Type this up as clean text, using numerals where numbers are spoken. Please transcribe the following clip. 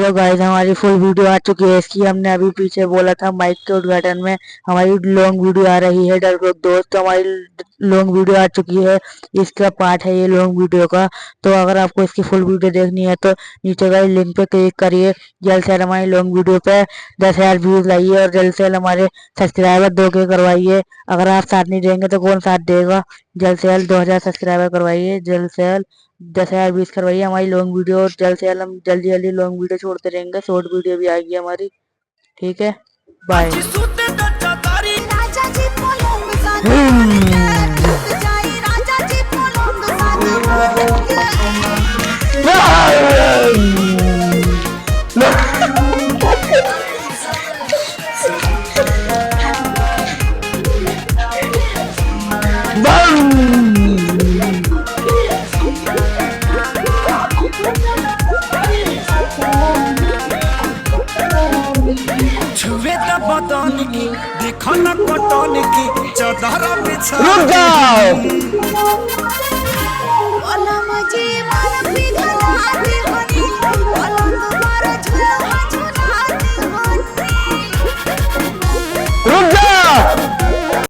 Hello guys, हमारी full video आ चुकी है इसकी। हमने अभी पीछे बोला था माइक के उद्घाटन में हमारी लॉन्ग वीडियो आ रही है। डरपोक दोस्त, तो हमारी लॉन्ग वीडियो आ चुकी है। इसका पार्ट है ये लॉन्ग वीडियो का। तो अगर आपको इसकी फुल वीडियो देखनी है तो नीचे गाइस लिंक पे क्लिक करिए। जल्द से जल्द हमारी लॉन्ग वीडियो पे 10,000 व्यूज लाइए और जल्द से जल्द हमारे सब्सक्राइबर 2K करवाइए। अगर आप साथ नहीं देंगे तो कौन साथ देगा। जल्द से जल्द 2,000 सब्सक्राइबर करवाइए, जल्द से जल्द 10,000 व्यूज करवाइए हमारी लॉन्ग वीडियो। और जल्द से जल्द हम जल्दी जल्दी लॉन्ग वीडियो छोड़ते रहेंगे। शॉर्ट वीडियो भी आएगी हमारी, ठीक है। बाय। छुए त बदन की देखो न कटन की चादर बिछा रुक जाओ।